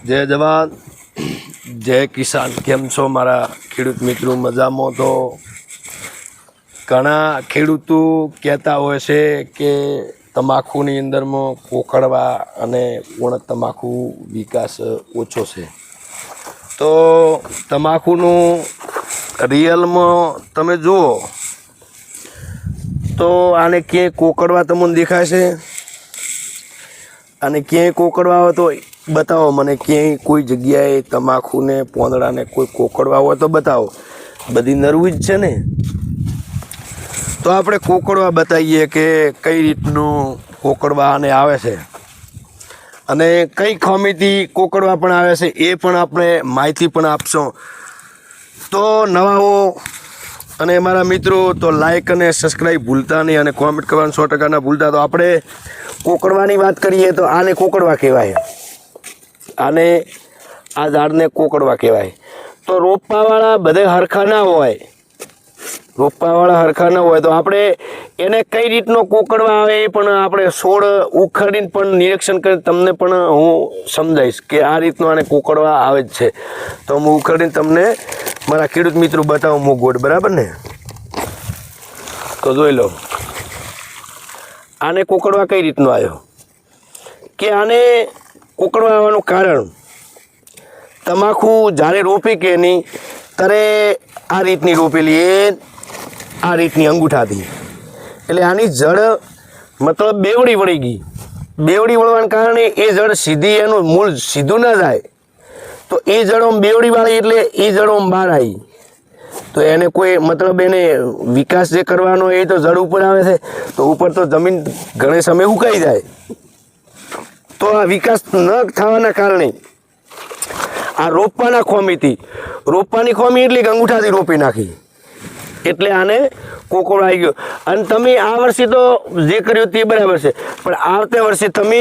जय जवान जय किसान। केम छो मारा खेडूत मित्रों? मजामां? तो घणा खेडूतो कहेता होय छे के तमाखुनी अंदरमां कोकड़वा अने पूर्ण तमाखु विकास ओछो छे। तो तमाखुनु रियलमां तमे जुओ तो आने क्यां कोकड़वा तमने देखाय छे अने क्यां कोकड़वा हो तो बताओ मने। क्यां कोई जग्याए तमाखु ने पोंदड़ा ने कोई कोकड़वा हो तो बताओ। बधी नरवी ज छे ने। तो आपणे कोकड़वा बताईए के कई रीतनु कोकड़वा आने आवे छे अने कई खामीथी कोकड़वा पण आवे छे ए पण आपणे माहिती पण आपशो। तो नवाओ अने मारा मित्रों तो लाइक अने सब्सक्राइब भूलता नहीं अने कॉमेंट करवानुं 100% ना भूलता। तो आपणे कोकड़वानी बात करीए तो आने कोकड़वा कहेवाय। आने आ झाड़ने कोकड़वा कहेवाय। तो रोपावाळा बधे हरखा ना होय, रोपावाळा हरखा न होय तो आपणे एने कई रीतनो कोकड़वा आवे ए पण आपणे छोड उखाડીને पण निरीक्षण કરી તમને પણ હું સમજાઈશ કે આ રીતનો આને કોકड़वा આવે જ છે। તો હું ઉખાડીને તમને મારા ખેડૂત મિત્રો બતાવું હું ગોળ, બરાબર ને? તો જોઈ લો આને કોકड़वा કઈ રીતનો આવ્યો કે આને કોકड़वा આવવાનું કારણ તમાકુ જ્યારે રોપી કે નહીં ત્યારે આ રીતની રોપેલી आ रीतनी अंगूठा थी एटले आनी जड़ मतलब बेवड़ी वળી गई। बेवड़ी वळवाने कारणे ए जड़ सीधी एनु मूल सीधું ना जाए तो ए जड़ों बेवड़ी वाળી एटले ए जड़ों बहार आई तो एने कोई मतलब एने विकास जे करवानो ए तो जड़ ऊपर आवे छे तो ऊपर तो जमीन घणे समय हुकाई जाए। तो आ विकास न थवाना कारणे आ रोपवाना खोमीथी, रोपवानी खोमी एटले के अंगूठाथी रोपी नाखी એટલે આને કોકડો આવી ગયો। અને તમે આ વર્ષે તો જે કર્યું તે બરાબર છે પણ આવતા વર્ષે તમે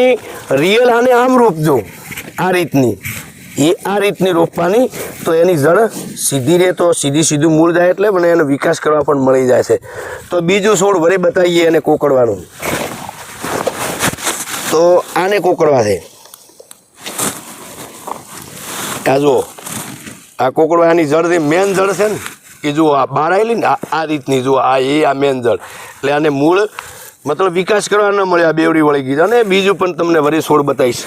રિયલ આને આમ રોપજો આ રીતની, એ આ રીતની રોપવાની તો એની જડ સીધી રહે તો સીધું મૂળ જાય એટલે મને એનો વિકાસ કરવા પણ મળી જાય છે। તો બીજું છોડ વળી બતાવીએ એને કોકડવાનું। તો આને કોકડવા છે આ જુઓ આ કોકડવા આની જડ મેન જડ છે ને कि जो आ बहार आएली ने आ रीतनी जो आ मेन जड़ એટલે આને મૂળ मतलब विकास करवा न મળે। આ બેવડી વળી ગઈ અને બીજું પણ તમને વળી છોડ બતાવીશ।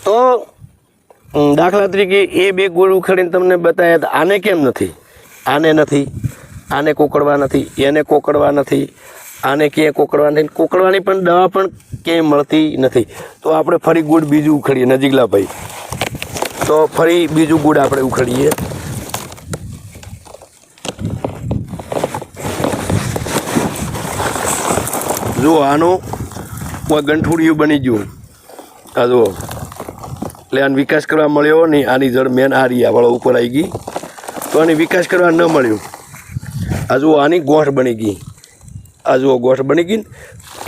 તો દાખલા તરીકે એ બે ગોળ ઉખાડીને તમને બતાવ્યા હતા। આને કેમ નથી? આને નથી, आने कोकड़वा नहीं, एने कोकड़वा नहीं, आने क्या कोकड़वा नहीं। कोकड़वानी पण दवा पण क्यांय मळती नहीं। तो आपणे फरी गुड़ बीजू उखाड़ीए नजीकला भाई। तो फरी बीजू गुड़ आपणे उखाड़ीए। जो आनो कोई गंठूड़िયું बनी गयुं आ जो એટલે આનો विकास करवा मळ्यो नहीं। आनी जड़ मेन आ रही आ वळो ऊपर आई गई तो आने विकास करवा न मळ्यो। आ जुओ आनी गोठ बनी गई, आ जुओ गोठ बनी गई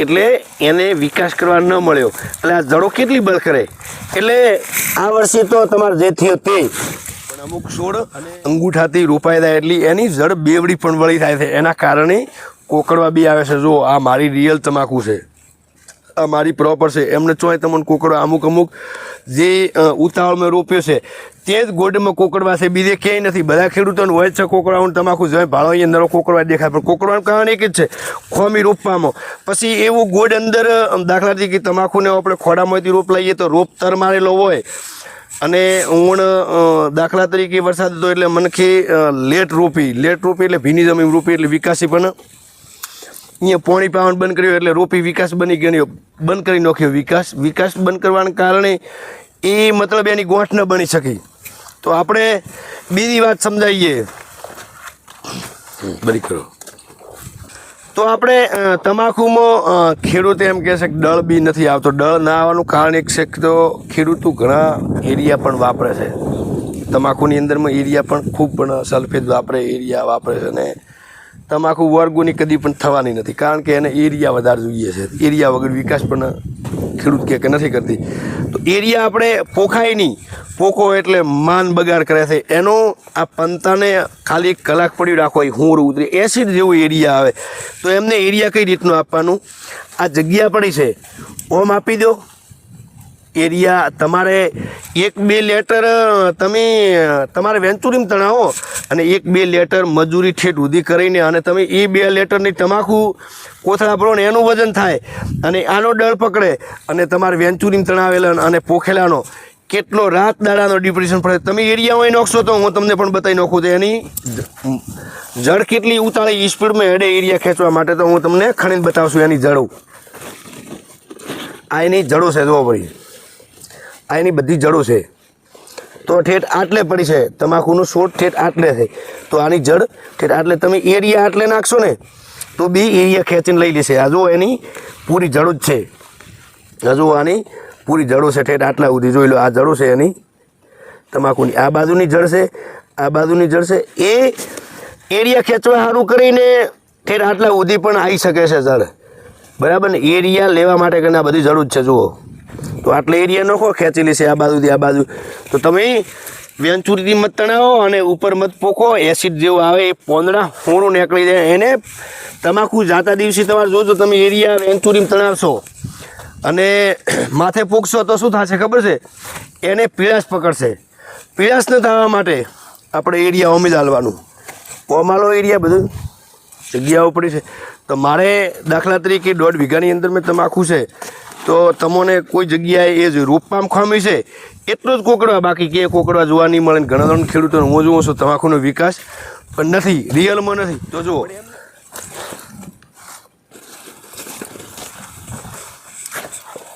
एटले एने विकास करवा न मळ्यो એટલે આ જડો કેટલી બળ કરે। એટલે આ વર્ષે તો તમારે જે થયો તે પણ અમુક છોડ અંગૂઠાથી રોપાઈ જાય એટલે એની જડ બેવડી પણ વળી થાય છે। એના કારણે કોકડવા બી આવે છે। જો આ મારી રિયલ તમાકુ છે, આ મારી પ્રોપર છે। એમને ચોય તમને કોકડવા અમુક જે ઉતાવળમાં રોપ્યો છે તે જ ગોડમાં કોકડવા છે, બીજે ક્યાંય નથી। બધા ખેડૂતોને હોય છે કોકડવાનું તમાકુ જોઈએ ભાળો અહીંયા નરો કોકડવા દેખાય પણ કોકડવાનું કારણ એક જ છે ખોમી રોપવામાં। પછી એવું ગોડ અંદર દાખલા તરીકે તમાકુને આપણે ખોડામાંથી રોપ લઈએ તો રોપ તર મારેલો હોય અને ઊણ દાખલા તરીકે વરસાદ હતો એટલે મનખી લેટ રોપી એટલે ભીની જમીન રોપી એટલે વિકાસી પણ અહીંયા પાણી પાવાનું બંધ કર્યું એટલે રોપી વિકાસ બની ગયો, બંધ કરી નાખ્યો। વિકાસ બંધ કરવાના કારણે એ मतलब એની ગોઠ ન બની શકી। તો આપણે બીજી વાત સમજાવીએ બરી કરો। તો આપણે તમાકુમાં ખેડૂતે એમ કહે છે કે દળ બી નથી આવતો। દળ ના આવવાનું કારણ એક છે તો ખેડૂતો ઘણા એરિયા પણ વાપરે છે તમાકુની અંદરમાં। એરિયા પણ ખૂબ પણ સલ્ફેટ વાપરે, એરિયા વાપરે છે અને તમાકુ ઓર્ગોનિક કદી પણ થવાની નથી, કારણ કે એને એરિયા વધારે જોઈએ છે. એરિયા વગર વિકાસ પણ ખેડૂત કે નથી કરતી. તો એરિયા આપણે પોખાય નહીં, પોખો એટલે માન બગાડ કરે છે એનો. આ પંતાને ખાલી 1 કલાક પડ્યું રાખો, હુંર ઉતરી એસિડ જેવું એરિયા આવે. તો એમને એરિયા કઈ રીતનું આપવાનું? આ જગ્યા પડી છે ઓમ આપી દો એરિયા. તમારે 1-2 લેટર તમે તમારે વેન્ચુરીમાં તણાવો અને 1-2 લેટર મજૂરી ઠેઠ સુધી કરીને અને તમે એ 2 લેટરની તમાકુ કોથળા ભરો ને એનું વજન થાય અને આનો દળ પકડે અને તમારે વેન્ચુરીમાં તણાવેલા અને પોખેલાનો કેટલો રાત દાડાનો ડિપ્રેશન પડે. તમે એરિયામાં નોખશો તો હું તમને પણ બતાવી નાખું તો એની જળ કેટલી ઉતાળી સ્પીડમાં હેડે એરિયા ખેંચવા માટે. તો હું તમને ખણીને બતાવશું એની જડો. આ એની જડો છે, જોવો પડી આ એની બધી જડો છે. તો ઠેઠ આટલે પડી છે, તમાકુનું છોડ ઠેઠ આટલે છે. તો આની જડ ઠેઠ આટલે તમે એરિયા આટલે નાખશો ને તો બી એરિયા ખેંચીને લઈ લેશે. આ જો એની પૂરી જડો જ છે. હજુ આની પૂરી જડો છે ઠેઠ આટલા સુધી. જોઈ લો આ જડો છે એની તમાકુની. આ બાજુની જડ છે, આ બાજુની જડ છે. એ એરિયા ખેંચવા સારું કરીને ઠેઠ આટલા સુધી પણ આવી શકે છે જડ, બરાબર ને. એરિયા લેવા માટે કરીને આ બધી જડો જ છે. જુઓ તો આટલે એરિયા નખો ખેંચી લેશે આ બાજુથી આ બાજુ. તો તમે વેન્ચુરીથી મત તણાવો અને ઉપર મત પોખો, એસિડ જેવું આવે એ પોંદડા હોણું નીકળી જાય. એને તમાકુ જાતા દિવસે તમારે જોજો તમે એરિયા વેન્ચુરીમાં તણાવશો અને માથે પોખશો તો શું થશે ખબર છે? એને પીળાશ પકડશે. પીળાશ ન થવા માટે આપણે એરિયા ઓમી ડાલવાનું. ઓમાલો એરિયા બધું જગ્યાઓ પડી છે. તો મારે દાખલા તરીકે 1.5 વીઘાની અંદર મેં તમાકુ છે, તો તમને કોઈ જગ્યાએ એ જ રોપવામાં ખામી છે એટલું જ કોકડવા, બાકી કે કોકડવા જોવા નહીં મળે. ઘણા બધા ખેડૂતોને હું જોઉં છું તમાકુનો વિકાસ પણ નથી, રિયલમાં નથી. તો જુઓ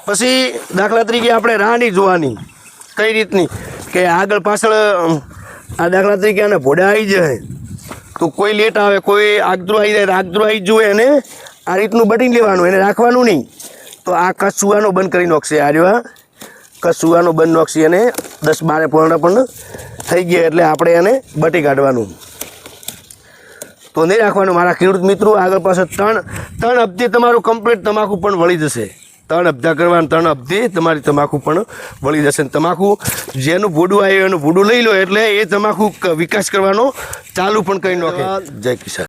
પછી દાખલા તરીકે આપણે રાહ નહીં જોવાની કઈ રીતની કે આગળ પાછળ. આ દાખલા તરીકે આને ભોડા આવી જાય તો કોઈ લેટ આવે, કોઈ આગદરું આવી જાય, આગદરું આવી જોઈએ એને આ રીતનું બટીને લેવાનું, એને રાખવાનું નહીં. તો આ કચ્છ સુવાનો બંધ કરી નાખશે. આ રહ્યો કચ્છ સુવાનો બંધ નાખશે અને 10-12 પોરણા પણ થઈ ગયા એટલે આપણે એને બટી કાઢવાનું. તો નહીં રાખવાનું મારા ખેડૂત મિત્રો. આગળ પાછળ 3 હપ્તે તમારું કમ્પ્લીટ તમાકુ પણ વળી જશે. 3 હપ્તા કરવાના, 3 હપ્તે તમારી તમાકુ પણ વળી જશે. તમાકુ જેનું ભૂડું આવ્યું એનું ભૂડું લઈ લો એટલે એ તમાકુ વિકાસ કરવાનો ચાલુ પણ કરી નાખે. જય કિસાન.